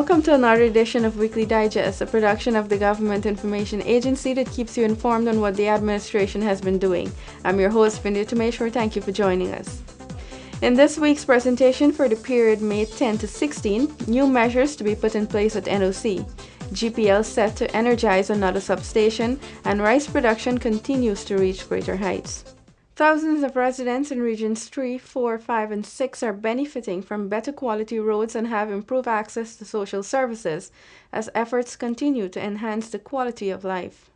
Welcome to another edition of Weekly Digest, a production of the Government Information Agency that keeps you informed on what the administration has been doing. I'm your host, Vindu Tumeshwar. Thank you for joining us. In this week's presentation for the period May 10 to 16, new measures to be put in place at NOC. GPL set to energize another substation, and rice production continues to reach greater heights. Thousands of residents in Regions 3, 4, 5, and 6 are benefiting from better quality roads and have improved access to social services as efforts continue to enhance the quality of life.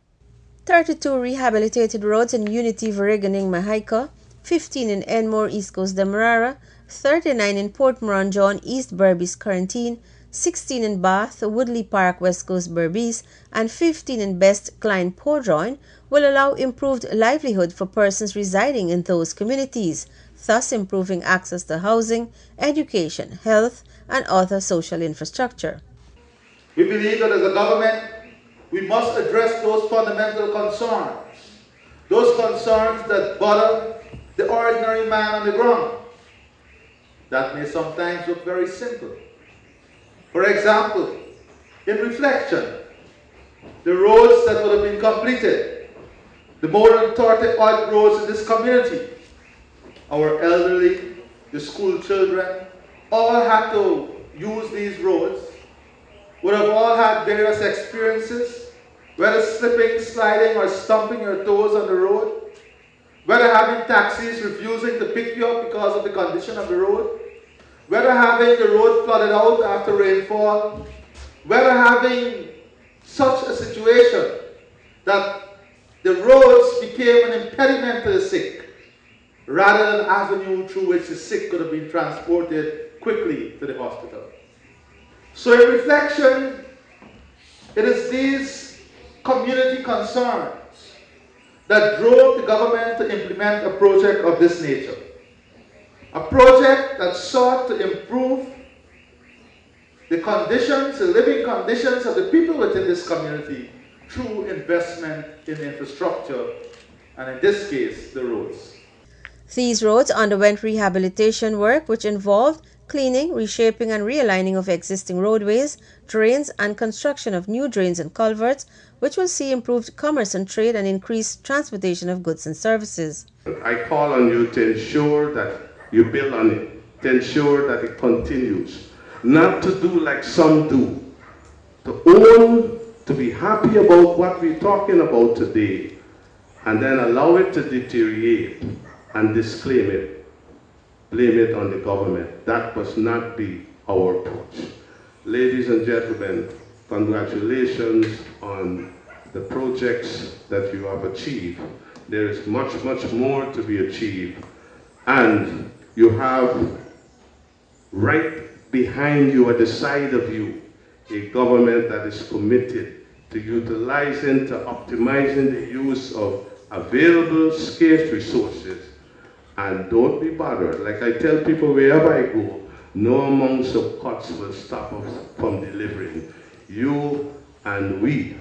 32 rehabilitated roads in Unity, Veriganing, Mahaika, 15 in Enmore, East Coast, Demerara, 39 in Port Moronjon, East Berbice, Quarantine, 16 in Bath, Woodley Park, West Coast, Berbice, and 15 in Best, Klein, Pordroin will allow improved livelihood for persons residing in those communities, thus improving access to housing, education, health, and other social infrastructure. We believe that as a government, we must address those fundamental concerns that bother the ordinary man on the ground. That may sometimes look very simple. For example, in reflection, the roads that would have been completed, the more than 30 odd roads in this community, our elderly, the school children, all had to use these roads, would have all had various experiences, whether slipping, sliding, or stumping your toes on the road, whether having taxis refusing to pick you up because of the condition of the road, whether having the road flooded out after rainfall, whether having such a situation that the roads became an impediment to the sick, rather than an avenue through which the sick could have been transported quickly to the hospital. So in reflection, it is these community concerns that drove the government to implement a project of this nature. A project that sought to improve the conditions, the living conditions of the people within this community through investment in infrastructure, and in this case, the roads. These roads underwent rehabilitation work which involved cleaning, reshaping, and realigning of existing roadways, drains, and construction of new drains and culverts, which will see improved commerce and trade and increased transportation of goods and services. I call on you to ensure that you build on it, to ensure that it continues. Not to do like some do, to own, to be happy about what we're talking about today, and then allow it to deteriorate and disclaim it, blame it on the government. That must not be our approach. Ladies and gentlemen, congratulations on the projects that you have achieved. There is much, much more to be achieved. And you have right behind you, at the side of you, a government that is committed to utilizing, to optimizing the use of available scarce resources. And don't be bothered. Like I tell people wherever I go, no amounts of cuts will stop us from delivering. You and we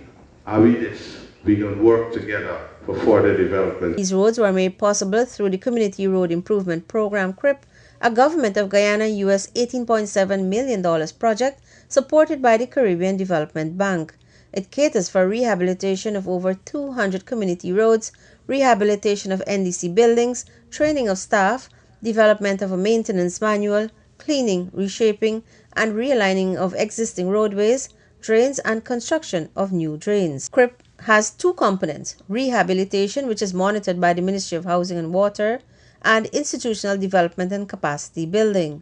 can work together for further development. These roads were made possible through the Community Road Improvement Program, CRIP, a Government of Guyana US $18.7 million project supported by the Caribbean Development Bank. It caters for rehabilitation of over 200 community roads, rehabilitation of NDC buildings, training of staff, development of a maintenance manual, cleaning, reshaping, and realigning of existing roadways, drains, and construction of new drains. CRIP has two components: rehabilitation, which is monitored by the Ministry of Housing and Water, and institutional development and capacity building.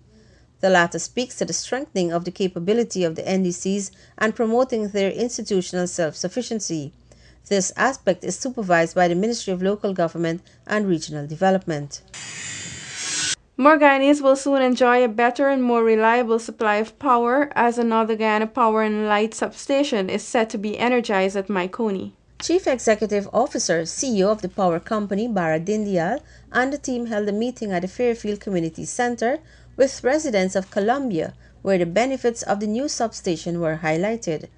The latter speaks to the strengthening of the capability of the NDCs and promoting their institutional self-sufficiency. This aspect is supervised by the Ministry of Local Government and Regional Development. More Guyanese will soon enjoy a better and more reliable supply of power as another Guyana Power and Light substation is set to be energized at Maikoni. Chief Executive Officer, CEO of the power company, Bara Dindial, and the team held a meeting at the Fairfield Community Center with residents of Columbia, where the benefits of the new substation were highlighted.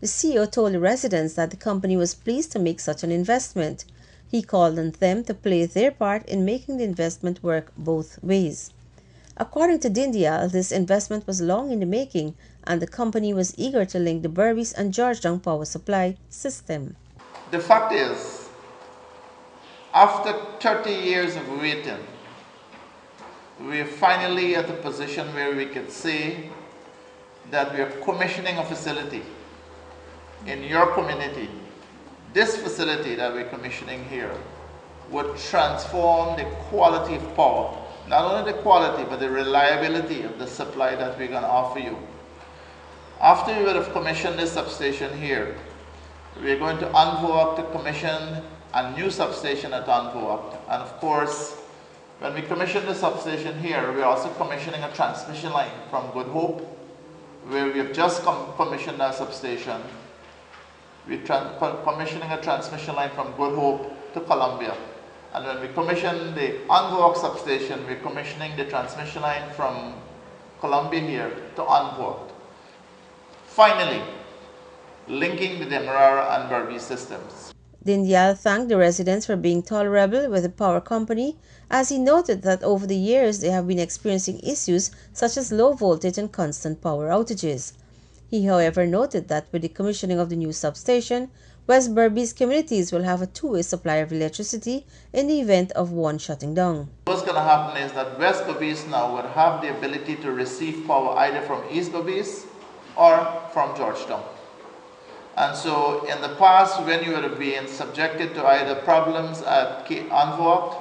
The CEO told the residents that the company was pleased to make such an investment. He called on them to play their part in making the investment work both ways. According to Dindial, this investment was long in the making and the company was eager to link the Berbice and Georgetown power supply system. The fact is, after 30 years of waiting, we're finally at a position where we can say that we are commissioning a facility in your community. This facility that we're commissioning here would transform the quality of power, not only the quality, but the reliability of the supply that we're going to offer you. After we would have commissioned this substation here, we're going to Anvoak to commission a new substation at Anvoak. And of course, when we commission the substation here, we're also commissioning a transmission line from Good Hope, where we have just commissioned our substation. We're commissioning a transmission line from Good Hope to Columbia. And when we commission the Anvoak substation, we're commissioning the transmission line from Columbia here to Anvoak. Finally, linking the Demerara and Berbice systems. Dindial thanked the residents for being tolerable with the power company, as he noted that over the years they have been experiencing issues such as low voltage and constant power outages. He, however, noted that with the commissioning of the new substation, West Berbice communities will have a two-way supply of electricity in the event of one shutting down. What's going to happen is that West Berbice now would have the ability to receive power either from East Berbice or from Georgetown. And so in the past, when you would have been subjected to either problems at Anvoak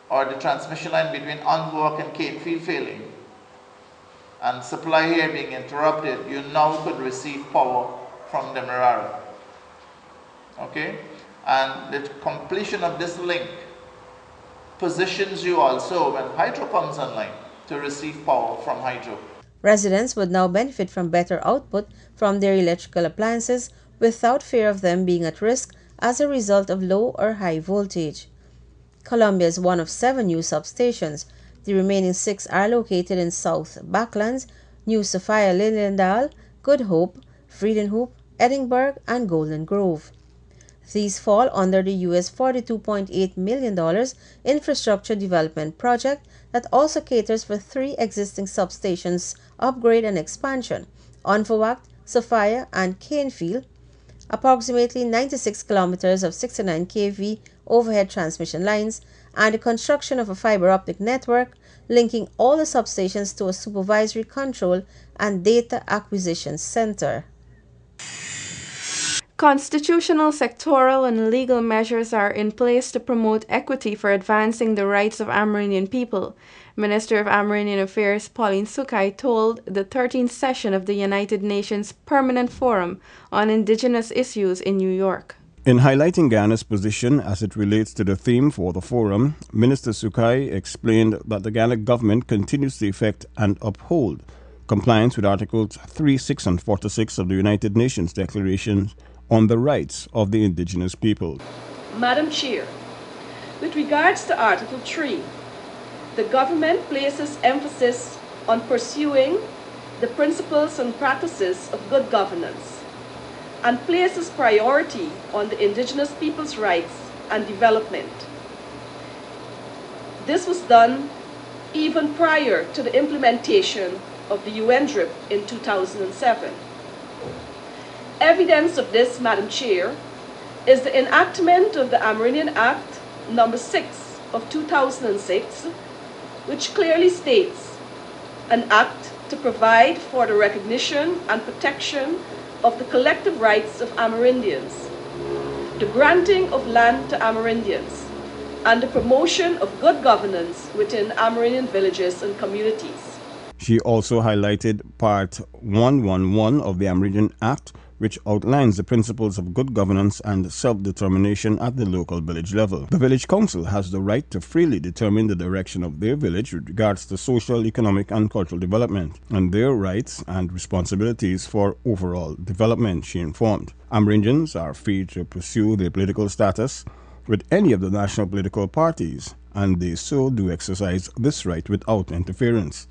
or the transmission line between Anvoak and Canefield failing, and supply here being interrupted, you now could receive power from Demerara. Okay? And the completion of this link positions you also, when hydro comes online, to receive power from hydro. Residents would now benefit from better output from their electrical appliances without fear of them being at risk as a result of low or high voltage. Columbia is one of 7 new substations. The remaining 6 are located in South Backlands, New Sophia Liliendal, Good Hope, Friedenhoop, Edinburgh, and Golden Grove. These fall under the US $42.8 million infrastructure development project that also caters for 3 existing substations upgrade and expansion, Anvoak, Sophia, and Canefield, approximately 96 kilometers of 69 kV overhead transmission lines, and the construction of a fiber optic network linking all the substations to a supervisory control and data acquisition center. Constitutional, sectoral, and legal measures are in place to promote equity for advancing the rights of Amerindian people, Minister of Amerindian Affairs Pauline Sukai told the 13th session of the United Nations Permanent Forum on Indigenous Issues in New York. In highlighting Ghana's position as it relates to the theme for the forum, Minister Sukai explained that the Ghana government continues to effect and uphold compliance with Articles 3, 6, and 46 of the United Nations Declaration on the Rights of the Indigenous People. Madam Chair, with regards to Article 3, the government places emphasis on pursuing the principles and practices of good governance and places priority on the indigenous people's rights and development. This was done even prior to the implementation of the UN DRIP in 2007. Evidence of this, Madam Chair, is the enactment of the Amerindian Act No. 6 of 2006, which clearly states an act to provide for the recognition and protection of the collective rights of Amerindians, the granting of land to Amerindians, and the promotion of good governance within Amerindian villages and communities. She also highlighted Part 111 of the Amerindian Act, which outlines the principles of good governance and self-determination at the local village level. The village council has the right to freely determine the direction of their village with regards to social, economic, and cultural development, and their rights and responsibilities for overall development, she informed. Amerindians are free to pursue their political status with any of the national political parties, and they so do exercise this right without interference.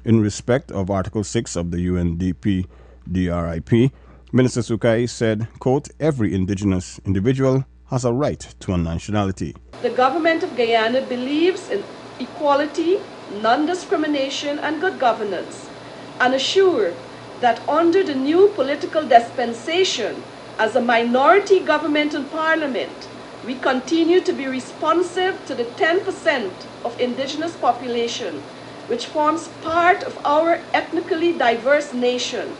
In respect of Article 6 of the UNDP DRIP, Minister Sukai said, quote, every indigenous individual has a right to a nationality. The government of Guyana believes in equality non-discrimination, and good governance, and assure that under the new political dispensation, as a minority government in Parliament, we continue to be responsive to the 10% of indigenous population, which forms part of our ethnically diverse nation,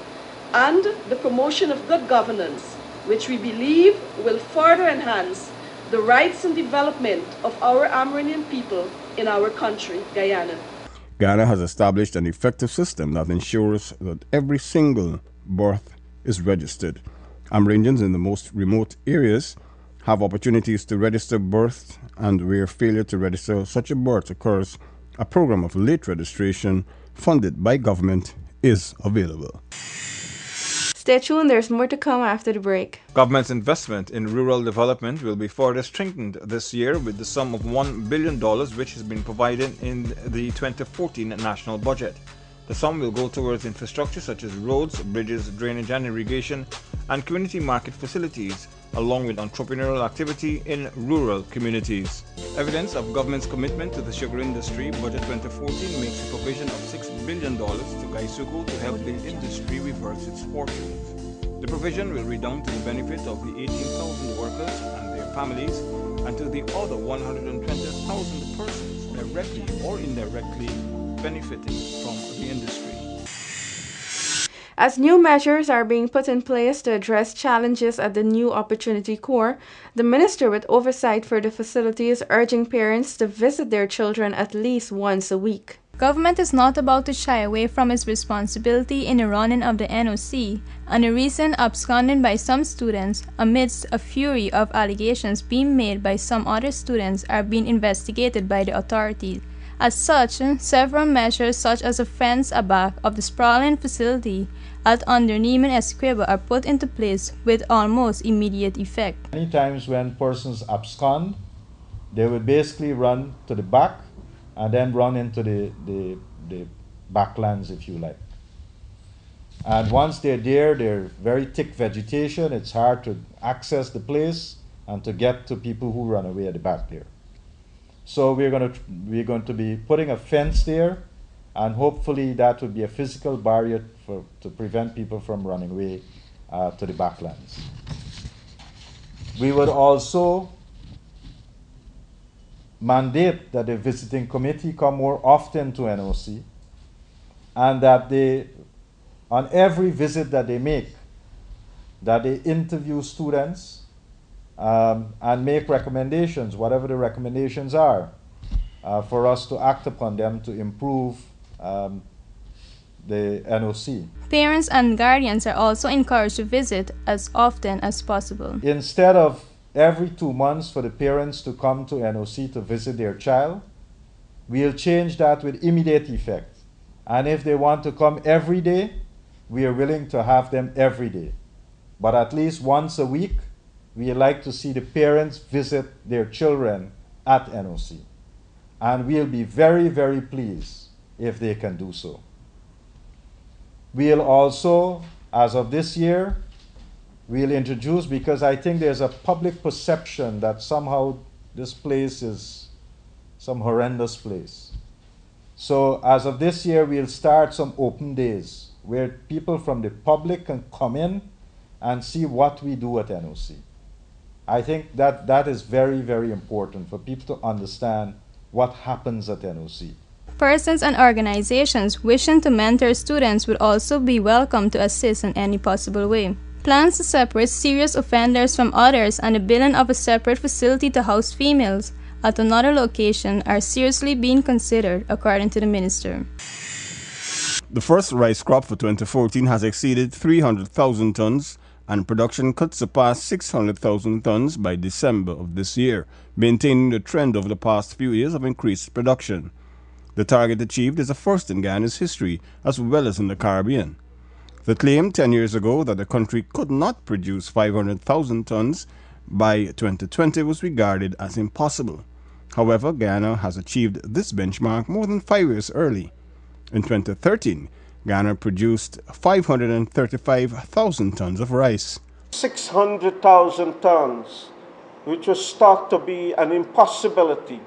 and the promotion of good governance, which we believe will further enhance the rights and development of our Armenian people in our country, Guyana. Guyana has established an effective system that ensures that every single birth is registered. Amerindians in the most remote areas have opportunities to register birth, and where failure to register such a birth occurs, a program of late registration funded by government is available. Stay tuned, there's more to come after the break. Government's investment in rural development will be further strengthened this year with the sum of $1 billion which has been provided in the 2014 national budget. The sum will go towards infrastructure such as roads, bridges, drainage and irrigation, and community market facilities, along with entrepreneurial activity in rural communities. Evidence of government's commitment to the sugar industry, Budget 2014 makes a provision of $6 billion to Gaisuku to help the industry reverse its fortunes. The provision will redound to the benefit of the 18,000 workers and their families, and to the other 120,000 persons directly or indirectly benefiting from the industry. As new measures are being put in place to address challenges at the New Opportunity Corps, the minister with oversight for the facility is urging parents to visit their children at least once a week. Government is not about to shy away from its responsibility in the running of the NOC, and the recent absconding by some students amidst a fury of allegations being made by some other students are being investigated by the authorities. As such, several measures such as a fence aback of the sprawling facility at under Neiman Escriba are put into place with almost immediate effect. Many times when persons abscond, they would basically run to the back and then run into the backlands, if you like. And once they're there, they're very thick vegetation. It's hard to access the place and to get to people who run away at the back there. So we're going to be putting a fence there, and hopefully that would be a physical barrier to prevent people from running away to the backlands. We would also mandate that the visiting committee come more often to NOC, and that they, on every visit that they make, that they interview students and make recommendations, whatever the recommendations are, for us to act upon them to improve the NOC. Parents and guardians are also encouraged to visit as often as possible. Instead of every 2 months for the parents to come to NOC to visit their child, we'll change that with immediate effect. And if they want to come every day, we are willing to have them every day. But at least once a week, we like to see the parents visit their children at NOC. And we'll be very, very pleased if they can do so. We'll also, as of this year, we'll introduce, because I think there's a public perception that somehow this place is some horrendous place. So as of this year, we'll start some open days where people from the public can come in and see what we do at NOC. I think that is very, very important for people to understand what happens at NOC. Persons and organizations wishing to mentor students would also be welcome to assist in any possible way. Plans to separate serious offenders from others and the building of a separate facility to house females at another location are seriously being considered, according to the minister. The first rice crop for 2014 has exceeded 300,000 tons, and production could surpass 600,000 tons by December of this year, maintaining the trend over the past few years of increased production. The target achieved is a first in Guyana's history, as well as in the Caribbean. The claim 10 years ago that the country could not produce 500,000 tons by 2020 was regarded as impossible. However, Guyana has achieved this benchmark more than 5 years early. In 2013, Guyana produced 535,000 tons of rice. 600,000 tons, which was thought to be an impossibility,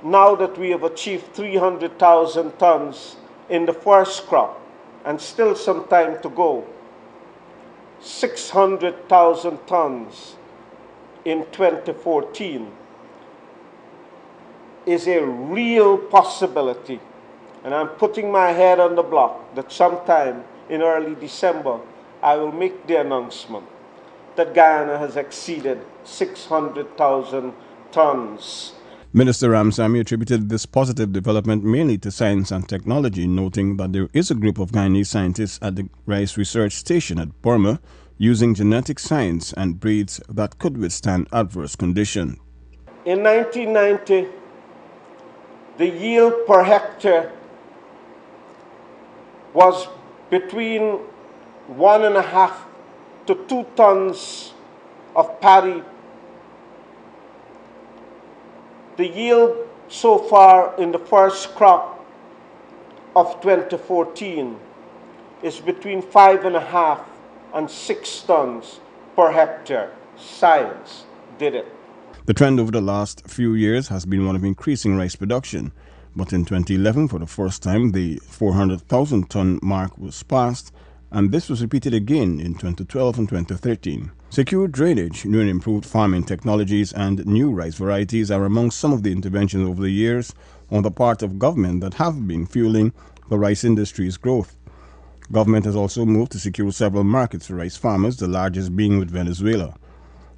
now that we have achieved 300,000 tons in the first crop, and still some time to go, 600,000 tons in 2014 is a real possibility. And I'm putting my head on the block that sometime in early December, I will make the announcement that Guyana has exceeded 600,000 tons. Minister Ramsamy attributed this positive development mainly to science and technology, noting that there is a group of Guyanese scientists at the Rice Research Station at Burma using genetic science and breeds that could withstand adverse conditions. In 1990, the yield per hectare was between 1.5 to 2 tons of paddy. The yield so far in the first crop of 2014 is between 5.5 and 6 tons per hectare. Science did it. The trend over the last few years has been one of increasing rice production, but in 2011, for the first time, the 400,000 ton mark was passed, and this was repeated again in 2012 and 2013. Secure drainage, new and improved farming technologies, and new rice varieties are among some of the interventions over the years on the part of government that have been fueling the rice industry's growth. Government has also moved to secure several markets for rice farmers, the largest being with Venezuela.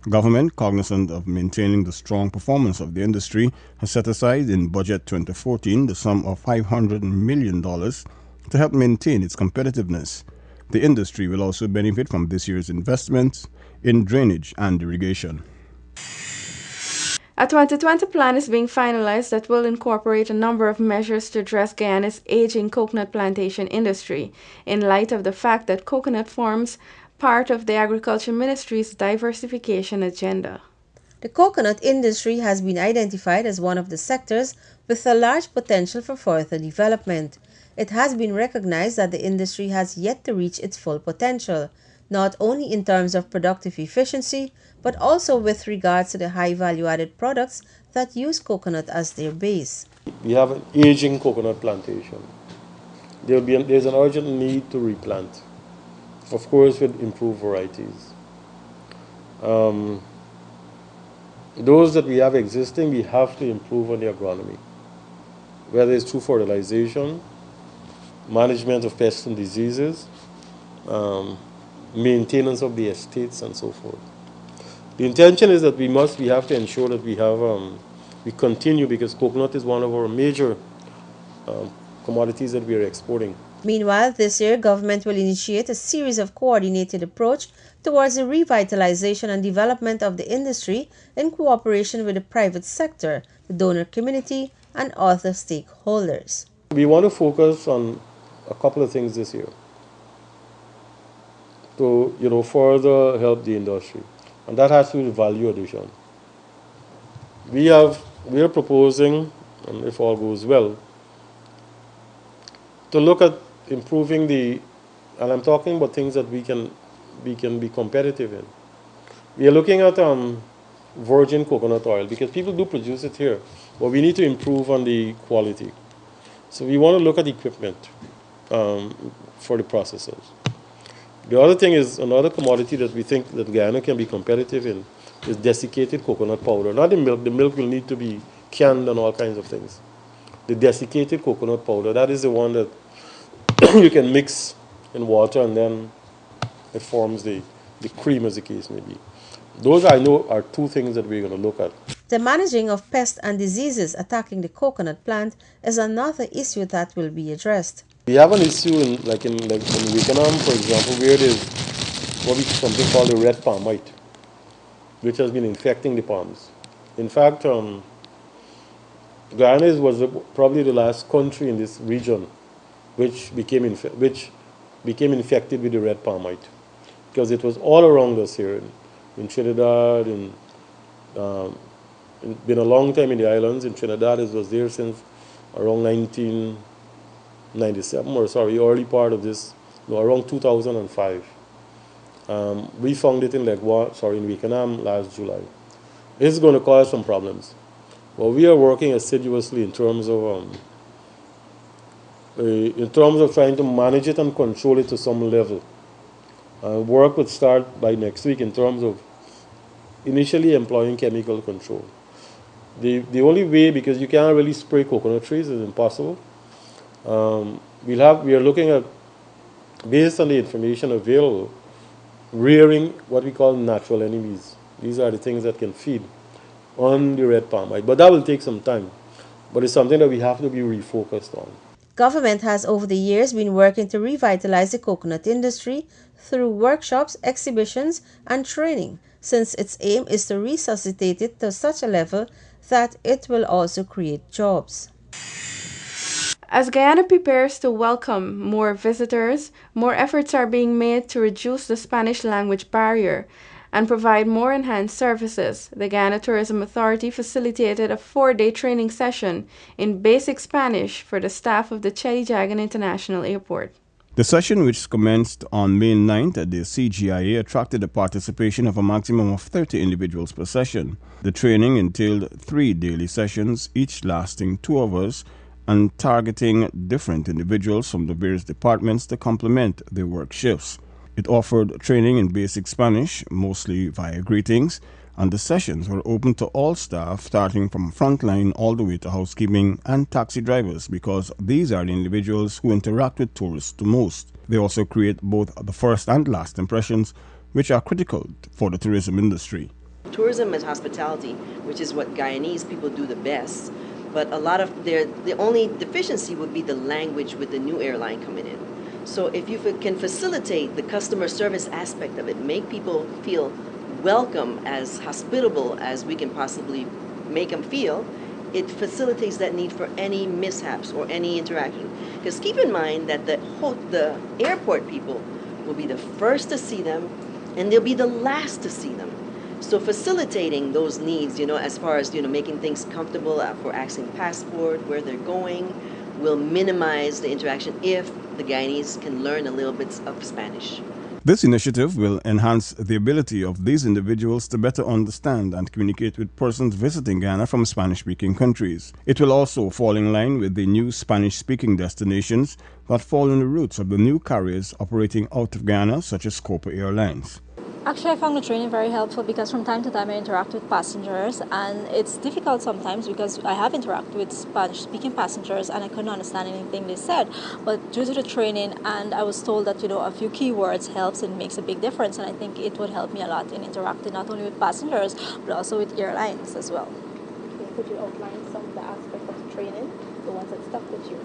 Government, cognizant of maintaining the strong performance of the industry, has set aside in Budget 2014 the sum of $500 million to help maintain its competitiveness. The industry will also benefit from this year's investments in drainage and irrigation. A 2020 plan is being finalized that will incorporate a number of measures to address Guyana's aging coconut plantation industry, in light of the fact that coconut forms part of the Agriculture Ministry's diversification agenda. The coconut industry has been identified as one of the sectors with a large potential for further development. It has been recognized that the industry has yet to reach its full potential, not only in terms of productive efficiency, but also with regards to the high value-added products that use coconut as their base. We have an aging coconut plantation. There's an urgent need to replant, of course with improved varieties. Those that we have existing, we have to improve on the agronomy, whether it's through fertilization, management of pests and diseases, maintenance of the estates, and so forth. The intention is that we have to ensure that we continue, because coconut is one of our major commodities that we are exporting. Meanwhile, this year, government will initiate a series of coordinated approach towards the revitalization and development of the industry in cooperation with the private sector, the donor community, and other stakeholders. We want to focus on a couple of things this year to further help the industry, and that has to do with value addition. We are proposing, and if all goes well, to look at improving and I'm talking about things that we can be competitive in. We are looking at virgin coconut oil, because people do produce it here, but we need to improve on the quality. So we want to look at equipment for the processors. The other thing is, another commodity that we think that Guyana can be competitive in is desiccated coconut powder. Not the milk. The milk will need to be canned and all kinds of things. The desiccated coconut powder, that is the one that you can mix in water and then it forms the cream, as the case may be. Those, I know, are two things that we're going to look at. The managing of pests and diseases attacking the coconut plant is another issue that will be addressed. We have an issue in Vietnam, for example, where there's something called the red palm mite, which has been infecting the palms. In fact, Guyana was probably the last country in this region which became infected with the red palm mite, because it was all around us here in Trinidad. It's been a long time in the islands. In Trinidad, it was there since around 1997, early part of this, around 2005. We found it in Vietnam last July. This is going to cause some problems. But we are working assiduously in terms of trying to manage it and control it to some level. Work would start by next week in terms of initially employing chemical control. The only way, because you can't really spray coconut trees, is impossible. We are looking at, based on the information available, rearing what we call natural enemies. These are the things that can feed on the red palm white. But that will take some time. But it's something that we have to be refocused on. Government has over the years been working to revitalize the coconut industry through workshops, exhibitions, and training, since its aim is to resuscitate it to such a level that it will also create jobs. As Guyana prepares to welcome more visitors, more efforts are being made to reduce the Spanish language barrier and provide more enhanced services. The Guyana Tourism Authority facilitated a 4-day training session in basic Spanish for the staff of the Chedijagan International Airport. The session, which commenced on May 9th at the CGIA, attracted the participation of a maximum of 30 individuals per session. The training entailed 3 daily sessions, each lasting 2 hours, and targeting different individuals from the various departments to complement their work shifts. It offered training in basic Spanish, mostly via greetings, and the sessions were open to all staff, starting from frontline all the way to housekeeping and taxi drivers, because these are the individuals who interact with tourists the most. They also create both the first and last impressions, which are critical for the tourism industry. Tourism and hospitality, which is what Guyanese people do the best, but a lot of the only deficiency would be the language with the new airline coming in. So if you can facilitate the customer service aspect of it, make people feel welcome, as hospitable as we can possibly make them feel, it facilitates that need for any mishaps or any interaction. Because keep in mind that the airport people will be the first to see them, and they'll be the last to see them. So facilitating those needs, as far as, making things comfortable for asking passport, where they're going, will minimize the interaction if the Guyanese can learn a little bit of Spanish. This initiative will enhance the ability of these individuals to better understand and communicate with persons visiting Guyana from Spanish-speaking countries. It will also fall in line with the new Spanish-speaking destinations that fall in the routes of the new carriers operating out of Guyana, such as Copa Airlines. Actually, I found the training very helpful because from time to time I interact with passengers, and it's difficult sometimes because I have interacted with Spanish-speaking passengers and I couldn't understand anything they said. But due to the training, and I was told that a few keywords helps and makes a big difference, and I think it would help me a lot in interacting not only with passengers but also with airlines as well. Okay, could you outline some of the aspects of the training, the ones that stuck with you?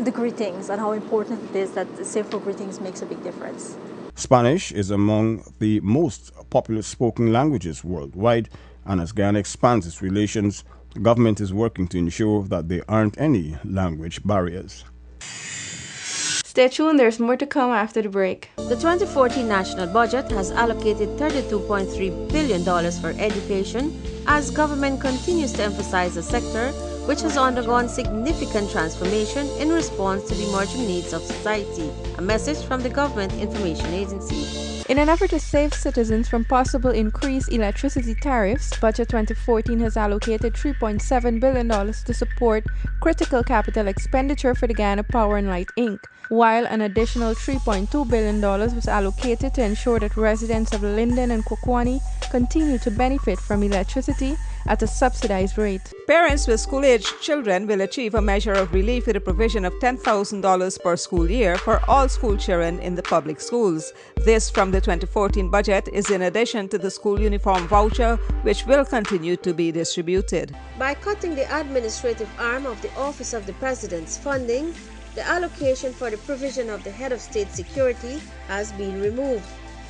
The greetings and how important it is that simple greetings makes a big difference. Spanish is among the most popular spoken languages worldwide, and as Guyana expands its relations, the government is working to ensure that there aren't any language barriers. Stay tuned, there's more to come after the break. The 2014 national budget has allocated $32.3 billion for education as government continues to emphasize a sector which has undergone significant transformation in response to the emerging needs of society. A message from the Government Information Agency. In an effort to save citizens from possible increased electricity tariffs, Budget 2014 has allocated $3.7 billion to support critical capital expenditure for the Guyana Power and Light Inc., while an additional $3.2 billion was allocated to ensure that residents of Linden and Kokwani continue to benefit from electricity at a subsidized rate. Parents with school-aged children will achieve a measure of relief with the provision of $10,000 per school year for all school children in the public schools. This from the 2014 budget is in addition to the school uniform voucher, which will continue to be distributed. By cutting the administrative arm of the Office of the President's funding, the allocation for the provision of the Head of State Security has been removed.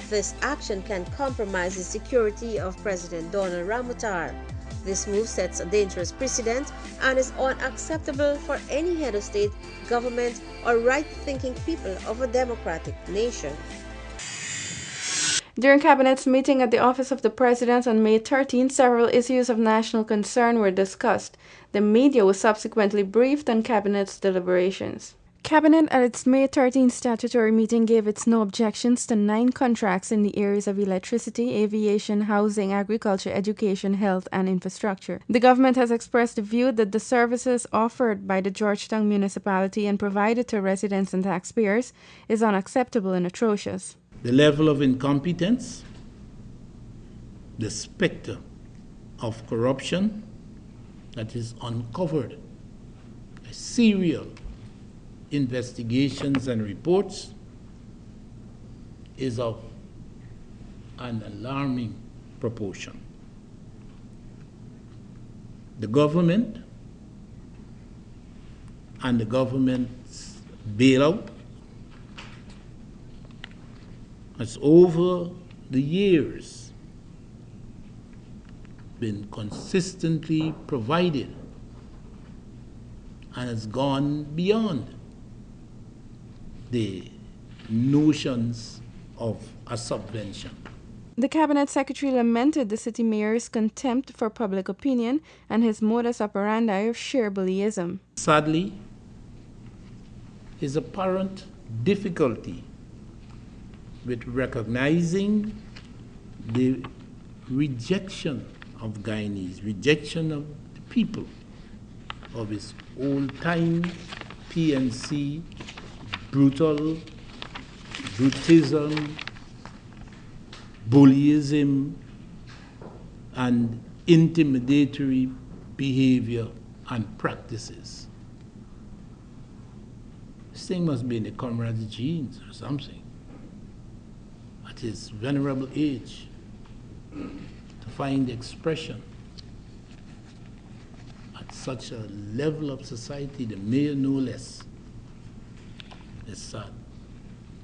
This action can compromise the security of President Donald Ramutar. This move sets a dangerous precedent and is unacceptable for any head of state, government, or right-thinking people of a democratic nation. During Cabinet's meeting at the Office of the President on May 13, several issues of national concern were discussed. The media was subsequently briefed on Cabinet's deliberations. Cabinet at its May 13 statutory meeting gave its no objections to 9 contracts in the areas of electricity, aviation, housing, agriculture, education, health, and infrastructure. The government has expressed the view that the services offered by the Georgetown municipality and provided to residents and taxpayers is unacceptable and atrocious. The level of incompetence, the specter of corruption that is uncovered, serial investigations and reports is of an alarming proportion. The government and the government's bailout has over the years been consistently provided and has gone beyond the notions of a subvention. The Cabinet Secretary lamented the city mayor's contempt for public opinion and his modus operandi of sheer bullyism. Sadly, his apparent difficulty with recognizing the rejection of Guyanese, rejection of the people, of his old-time PNC brutism, bullyism, and intimidatory behavior and practices. This thing must be in the comrade's genes or something. At his venerable age, to find expression at such a level of society, the mayor no less, is sad.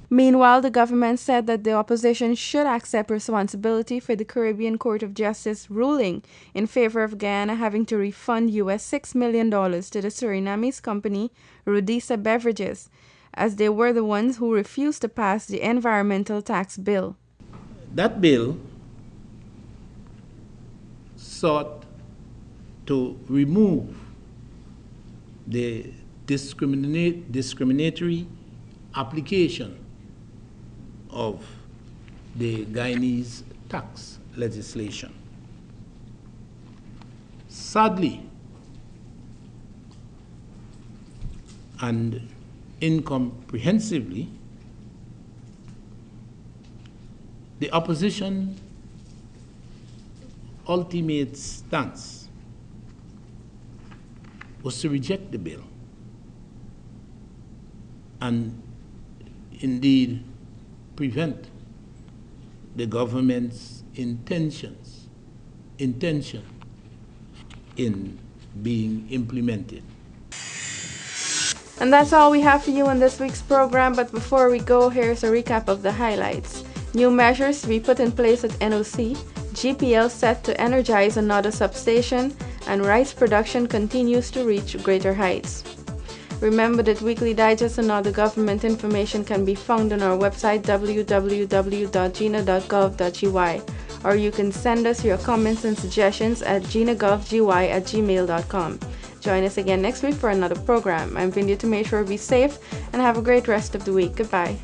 Meanwhile, the government said that the opposition should accept responsibility for the Caribbean Court of Justice ruling in favor of Guyana having to refund US $6 million to the Surinamese company Rudisa Beverages, as they were the ones who refused to pass the environmental tax bill. That bill sought to remove the discriminatory application of the Guyanese tax legislation. Sadly and incomprehensibly, the opposition ultimate stance was to reject the bill and indeed prevent the government's intention in being implemented. And that's all we have for you on this week's program, but before we go, here's a recap of the highlights. New measures to be put in place at NOC, GPL set to energize another substation, and rice production continues to reach greater heights. Remember that Weekly Digest and other government information can be found on our website www.gina.gov.gy, or you can send us your comments and suggestions at ginagovgy@gmail.com. Join us again next week for another program. I'm Vindhya Tumeshwar. Be safe and have a great rest of the week. Goodbye.